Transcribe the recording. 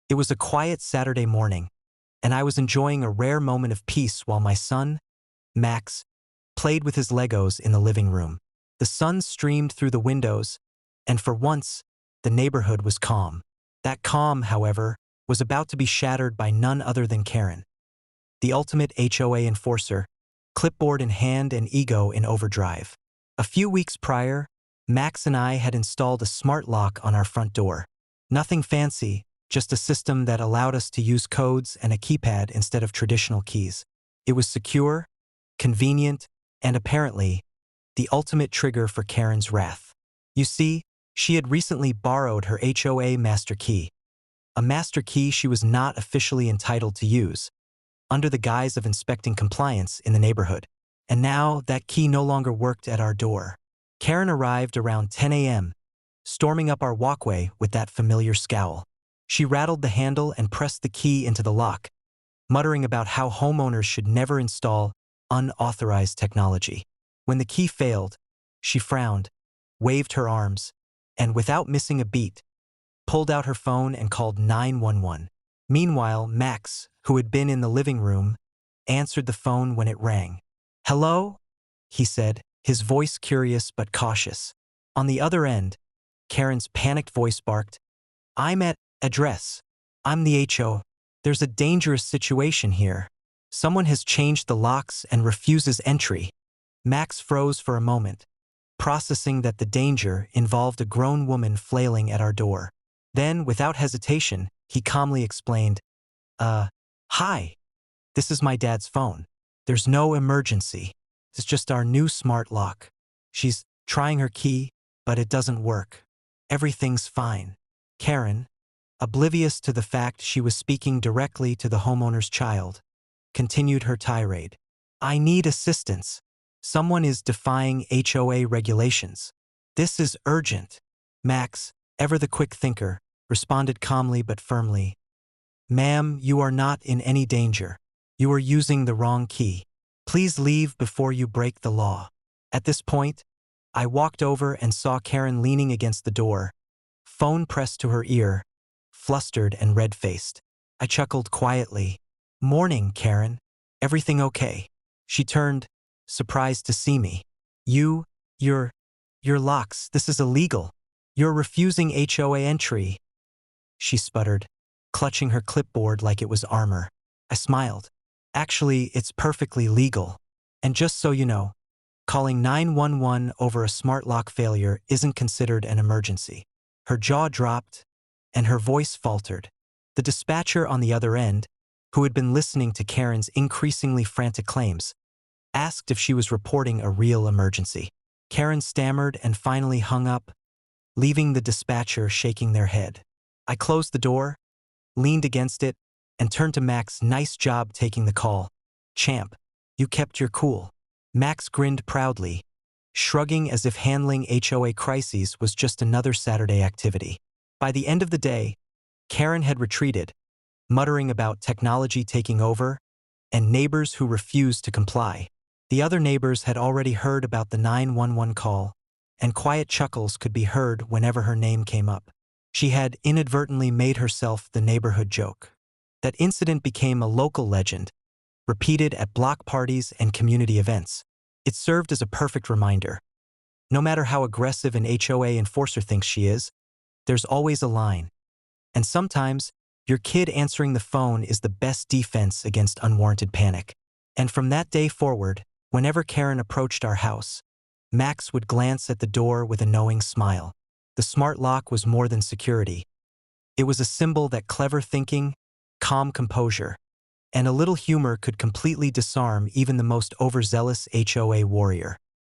It was a quiet Saturday morning, and I was enjoying a rare moment of peace while my son, Max, played with his Legos in the living room. The sun streamed through the windows, and for once, the neighborhood was calm. That calm, however, was about to be shattered by none other than Karen, the ultimate HOA enforcer, clipboard in hand and ego in overdrive. A few weeks prior, Max and I had installed a smart lock on our front door. Nothing fancy, just a system that allowed us to use codes and a keypad instead of traditional keys. It was secure, convenient, and apparently, the ultimate trigger for Karen's wrath. You see, she had recently borrowed her HOA master key, a master key she was not officially entitled to use, under the guise of inspecting compliance in the neighborhood. And now that key no longer worked at our door. Karen arrived around 10 a.m., storming up our walkway with that familiar scowl. She rattled the handle and pressed the key into the lock, muttering about how homeowners should never install unauthorized technology. When the key failed, she frowned, waved her arms, and without missing a beat, pulled out her phone and called 911. Meanwhile, Max, who had been in the living room, answered the phone when it rang. "Hello?" he said, his voice curious but cautious. On the other end, Karen's panicked voice barked, "I'm at address. I'm the HO. There's a dangerous situation here. Someone has changed the locks and refuses entry." Max froze for a moment, processing that the danger involved a grown woman flailing at our door. Then, without hesitation, he calmly explained, Hi. This is my dad's phone. There's no emergency. It's just our new smart lock. She's trying her key, but it doesn't work. Everything's fine." Karen, oblivious to the fact she was speaking directly to the homeowner's child, continued her tirade. "I need assistance. Someone is defying HOA regulations. This is urgent." Max, ever the quick thinker, responded calmly but firmly. "Ma'am, you are not in any danger. You are using the wrong key. Please leave before you break the law." At this point, I walked over and saw Karen leaning against the door, phone pressed to her ear, flustered and red-faced. I chuckled quietly. "Morning, Karen. Everything okay?" She turned, surprised to see me. Your locks, this is illegal. You're refusing HOA entry," she sputtered, clutching her clipboard like it was armor. I smiled. "Actually, it's perfectly legal. And just so you know, calling 911 over a smart lock failure isn't considered an emergency." Her jaw dropped, and her voice faltered. The dispatcher on the other end, who had been listening to Karen's increasingly frantic claims, asked if she was reporting a real emergency. Karen stammered and finally hung up, leaving the dispatcher shaking their head. I closed the door, leaned against it, and turned to Max. "Nice job taking the call. Champ, you kept your cool." Max grinned proudly, shrugging as if handling HOA crises was just another Saturday activity. By the end of the day, Karen had retreated, muttering about technology taking over and neighbors who refused to comply. The other neighbors had already heard about the 911 call, and quiet chuckles could be heard whenever her name came up. She had inadvertently made herself the neighborhood joke. That incident became a local legend, repeated at block parties and community events. It served as a perfect reminder. No matter how aggressive an HOA enforcer thinks she is, there's always a line. And sometimes, your kid answering the phone is the best defense against unwarranted panic. And from that day forward, whenever Karen approached our house, Max would glance at the door with a knowing smile. The smart lock was more than security. It was a symbol that clever thinking, calm composure, and a little humor could completely disarm even the most overzealous HOA warrior.